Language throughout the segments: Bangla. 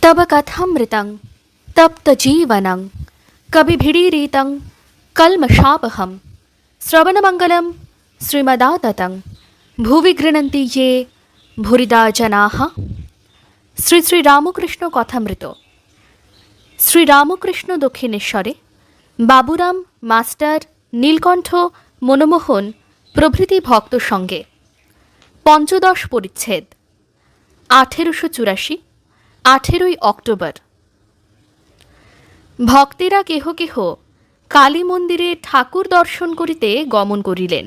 तब कथामृतं तप्तजीवनं कविभिरीरितं कल्मषापहं श्रवणमङ्गलं श्रीमदाततं भुवि गृह्णन्ति ये भूरिदा जनाः। শ্রী শ্রী রামকৃষ্ণ কথামৃত। শ্রীরামকৃষ্ণ দক্ষিণেশ্বরে বাবুরাম মাস্টার নীলকণ্ঠ মনমোহন প্রভৃতি ভক্ত সঙ্গে পঞ্চদশ পরিচ্ছেদ 1884 18ই অক্টোবর। ভক্তেরা কেহ কেহ কালী মন্দিরে ঠাকুর দর্শন করিতে গমন করিলেন।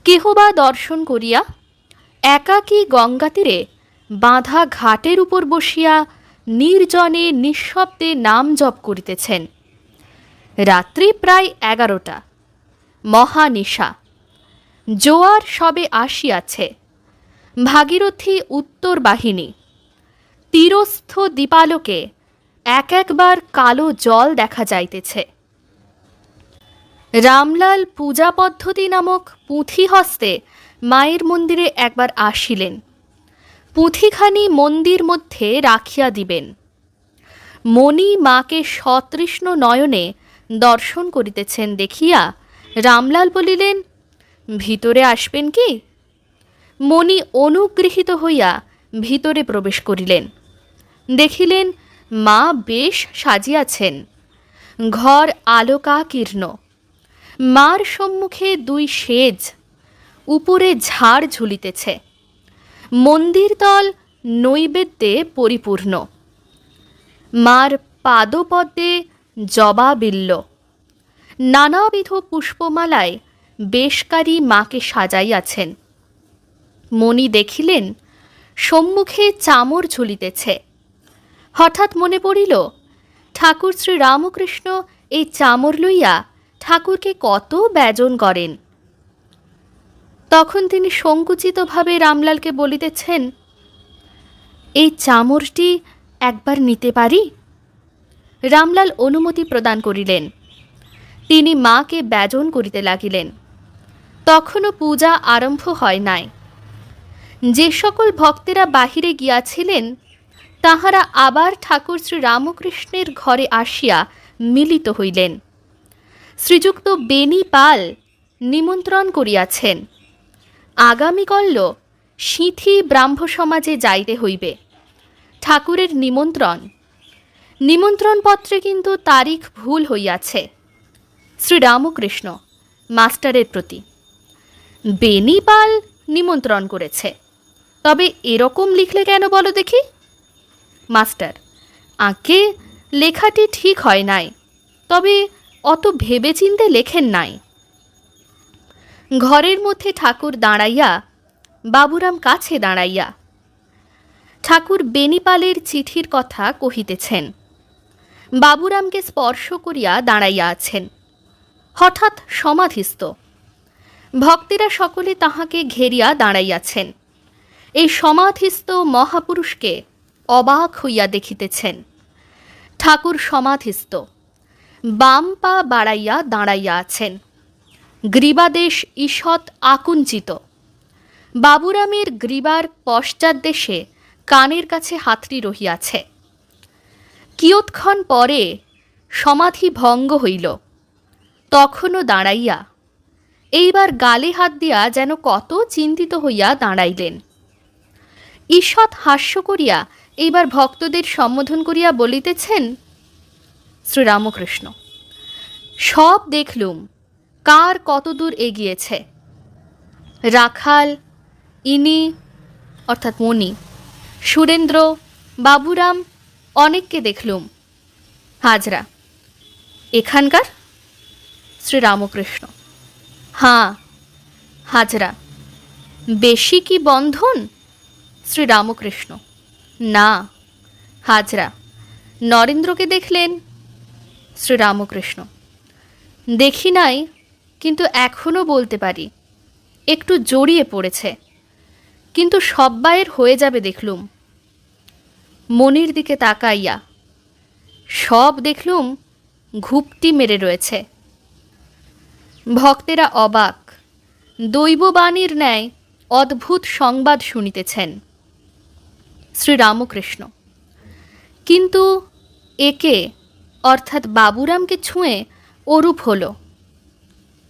কেহ বা দর্শন করিয়া একাকী গঙ্গা তীরে বাঁধা ঘাটের উপর বসিয়া নির্জনে নিঃশব্দে নাম জপ করিতেছেন। রাত্রি প্রায় 11টা। মহানিশা। জোয়ার সবে আসিয়াছে। ভাগীরথী উত্তর বাহিনী। তীরস্থ দীপালোকে এক একবার কালো জল দেখা যাইতেছে। রামলাল পূজা পদ্ধতি নামক পুঁথি হস্তে মায়ের মন্দিরে একবার আসিলেন। পুঁথিখানি মন্দির মধ্যে রাখিয়া দিবেন। মণি মাকে সতৃষ্ণ নয়নে দর্শন করিতেছেন দেখিয়া রামলাল বলিলেন, ভিতরে আসবেন কি? মণি অনুগৃহীত হইয়া ভিতরে প্রবেশ করিলেন। দেখিলেন মা বেশ সাজিয়াছেন। ঘর আলোকাকীর্ণ। মার সম্মুখে 2 সেজ, উপরে ঝাড় ঝুলিতেছে। মন্দিরতল নৈবেদ্যে পরিপূর্ণ। মার পাদপদ্মে জবা বিল্ল। নানাবিধ পুষ্পমালায় বেশকারী মাকে সাজাইয়াছেন। মণি দেখিলেন সম্মুখে চামর ঝুলিতেছে। হঠাৎ মনে পড়িল, ঠাকুর শ্রী রামকৃষ্ণ এই চামর লইয়া ঠাকুরকে কত ব্যজন করেন। তখন তিনি সংকুচিতভাবে রামলালকে বলিতেছেন, এই চামরটি একবার নিতে পারি? রামলাল অনুমতি প্রদান করিলেন। তিনি মাকে ব্যজন করিতে লাগিলেন। তখনও পূজা আরম্ভ হয় নাই। যে সকল ভক্তেরা বাহিরে গিয়াছিলেন তাহারা আবার ঠাকুর শ্রী রামকৃষ্ণের ঘরে আসিয়া মিলিত হইলেন। শ্রীযুক্ত বেনি পাল নিমন্ত্রণ করিয়াছেন। আগামীকল্য সিঁথি ব্রাহ্ম সমাজে যাইতে হইবে। ঠাকুরের নিমন্ত্রণপত্রে কিন্তু তারিখ ভুল হইয়াছে। শ্রীরামকৃষ্ণ মাস্টারের প্রতি। বেনি পাল নিমন্ত্রণ করেছে, তবে এরকম লিখলে কেন বলো দেখি? মাস্টার, আঁকে লেখাটি ঠিক হয় নাই, তবে অত ভেবেচিন্তে লেখেন নাই। ঘরের মধ্যে ঠাকুর দাঁড়াইয়া, বাবুরাম কাছে দাঁড়াইয়া। ঠাকুর বেনিপালের চিঠির কথা কহিতেছেন। বাবুরামকে স্পর্শ করিয়া দাঁড়াইয়া আছেন। হঠাৎ সমাধিস্থ। ভক্তেরা সকলে তাহাকে ঘেরিয়া দাঁড়াইয়াছেন। এই সমাধিস্থ মহাপুরুষকে অবাক হইয়া দেখিতেছেন। ঠাকুর সমাধিস্থ, বাম পা বাড়াইয়া দাঁড়াইয়া আছেন। গ্রীবাদেশ ঈষৎ আকুঞ্চিত। বাবুরামের গ্রীবার পশ্চাৎদেশে কানের কাছে হাতড়ি রহিয়াছে। কিয়ৎক্ষণ পরে সমাধি ভঙ্গ হইল। তখনও দাঁড়াইয়া, এইবার গালে হাত দিয়া যেন কত চিন্তিত হইয়া দাঁড়াইলেন। ঈষৎ হাস্য করিয়া এইবার ভক্তদের সম্বোধন করিয়া বলিতেছেন, শ্রীরামকৃষ্ণ, সব দেখলুম কার কতদূর এগিয়েছে। রাখাল, ইনি অর্থাৎ মণি, সুরেন্দ্র, বাবুরাম, অনেককে দেখলুম। হাজরা এখানকার? শ্রীরামকৃষ্ণ, হাঁ হাজরা। বেশি কি বন্ধন? শ্রীরামকৃষ্ণ, না হাজরা। নরেন্দ্রকে দেখলেন? শ্রীরামকৃষ্ণ, দেখি নাই, কিন্তু এখনও বলতে পারি একটু জড়িয়ে পড়েছে, কিন্তু সব্বাইয়ের হয়ে যাবে দেখলুম। মনির দিকে তাকাইয়া, সব দেখলুম ঘুপটি মেরে রয়েছে। ভক্তেরা অবাক, দৈববাণীর ন্যায় অদ্ভুত সংবাদ শুনিতেছেন। শ্রীরামকৃষ্ণ, কিন্তু একে অর্থাৎ বাবুরামকে ছুঁয়ে অরূপ হল।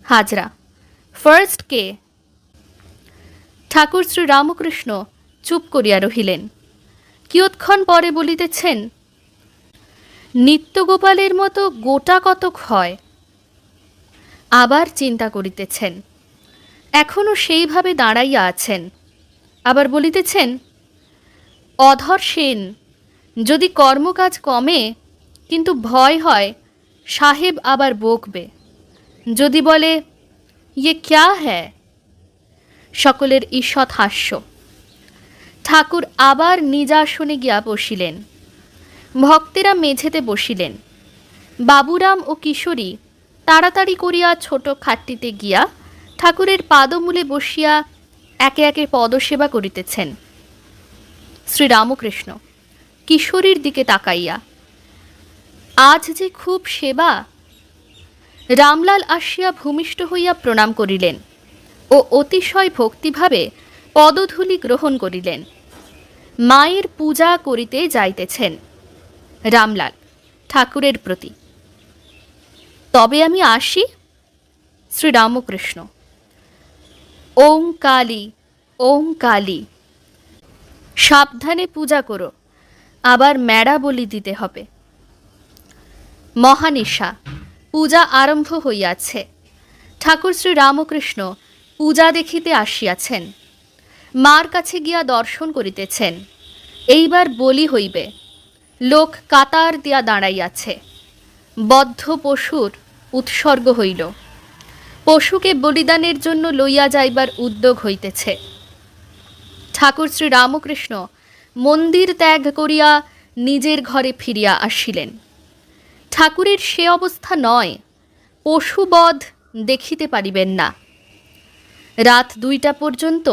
হাজরা, ফার্স্ট কে? ঠাকুর শ্রীরামকৃষ্ণ চুপ করিয়া রহিলেন। কিয়ৎক্ষণ পরে বলিতেছেন, নিত্যগোপালের মতো গোটা কতক হয়। আবার চিন্তা করিতেছেন, এখনও সেইভাবে দাঁড়াইয়া আছেন। আবার বলিতেছেন, অধর সেন, যদি কর্মকাজ কমে কিন্তু ভয় হয় সাহেব আবার বকবে। যদি বলে ইয়ে ক্যা হ্যায়, সকলের ঈষৎ হাস্য। ঠাকুর আবার নিজ আসনে গিয়া বসিলেন। ভক্তেরা মেঝেতে বসিলেন। বাবুরাম ও কিশোরী তাড়াতাড়ি করিয়া ছোট খাটটিতে গিয়া ঠাকুরের পাদমূলে বসিয়া একে একে পদসেবা করিতেছেন। শ্রীরামকৃষ্ণ কিশোরীর দিকে তাকাইয়া, আজ যে খুব সেবা। রামলাল আসিয়া ভূমিষ্ঠ হইয়া প্রণাম করিলেন ও অতিশয় ভক্তিভাবে পদধূলি গ্রহণ করিলেন। মায়ের পূজা করিতে যাইতেছেন। রামলাল ঠাকুরের প্রতি, তবে আমি আসি। শ্রীরামকৃষ্ণ, ওং কালী, ওং কালী। সাবধানে পূজা করো, আবার মেড়া বলি দিতে হবে। মহানিশা, পূজা আরম্ভ হইয়াছে। ঠাকুর শ্রীরামকৃষ্ণ পূজা দেখিতে আসিয়াছেন। মার কাছে গিয়া দর্শন করিতেছেন। এইবার বলি হইবে। লোক কাতার দিয়া দাঁড়াইয়াছে। বদ্ধ পশুর উৎসর্গ হইল। পশুকে বলিদানের জন্য লইয়া যাইবার উদ্যোগ হইতেছে। ঠাকুর শ্রীরামকৃষ্ণ মন্দির ত্যাগ করিয়া নিজের ঘরে ফিরিয়া আসিলেন। ঠাকুরের সে অবস্থা নয়, পশুবধ দেখিতে পারিবেন না। রাত 2টা পর্যন্ত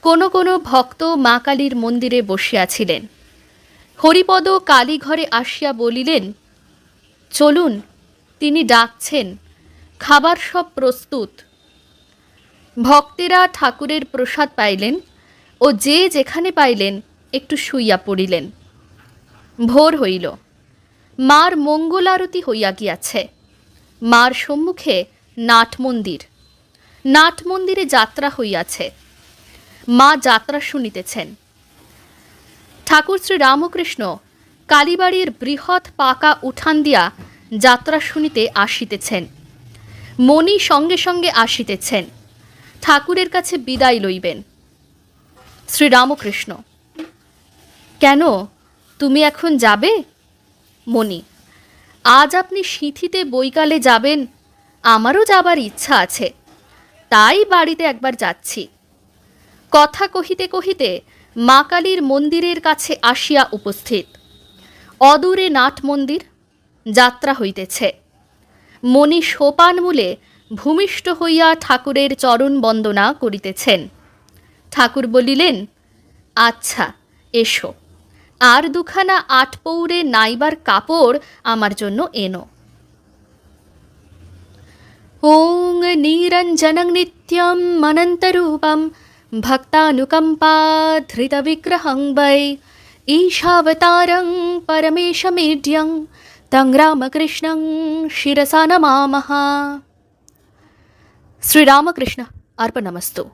কোনো কোনো ভক্ত মা কালীর মন্দিরে বসিয়াছিলেন। হরিপদ কালীঘরে আসিয়া বলিলেন, চলুন, তিনি ডাকছেন, খাবার সব প্রস্তুত। ভক্তেরা ঠাকুরের প্রসাদ পাইলেন ও যে যেখানে পাইলেন একটু শুইয়া পড়িলেন। ভোর হইল। মার মঙ্গলারতি হইয়া গিয়াছে। মার সম্মুখে নাটমন্দির। নাটমন্দিরে যাত্রা হইয়াছে। মা যাত্রা শুনিতেছেন। ঠাকুর শ্রীরামকৃষ্ণ কালীবাড়ির বৃহৎ পাকা উঠান দিয়া যাত্রা শুনিতে আসিতেছেন। মণি সঙ্গে সঙ্গে আসিতেছেন। ঠাকুরের কাছে বিদায় লইবেন। শ্রীরামকৃষ্ণ, কেন, তুমি এখন যাবে? মণি, আজ আপনি সিঁথিতে বৈকালে যাবেন, আমারও যাবার ইচ্ছা আছে, তাই বাড়িতে একবার যাচ্ছি। কথা কহিতে কহিতে মা কালীর মন্দিরের কাছে আসিয়া উপস্থিত। অদূরে নাট মন্দির। যাত্রা হইতেছে। মণি সোপানমূলে ভূমিষ্ঠ হইয়া ঠাকুরের চরণ বন্দনা করিতেছেন। ঠাকুর বলিলেন, আচ্ছা এসো, আর দুখানা 8 পৌরে নাইবার কাপড় আমার জন্য এনো। ওং নিরঞ্জনং নিত্যম অনন্তরূপম ভক্তানুকম্পাধৃতবিগ্রহং বৈ ঈশাবতারং পরমেশমেঢ্যং তং রামকৃষ্ণং শিরসা নমামঃ। শ্রীরামকৃষ্ণ अर्पणमस्तु।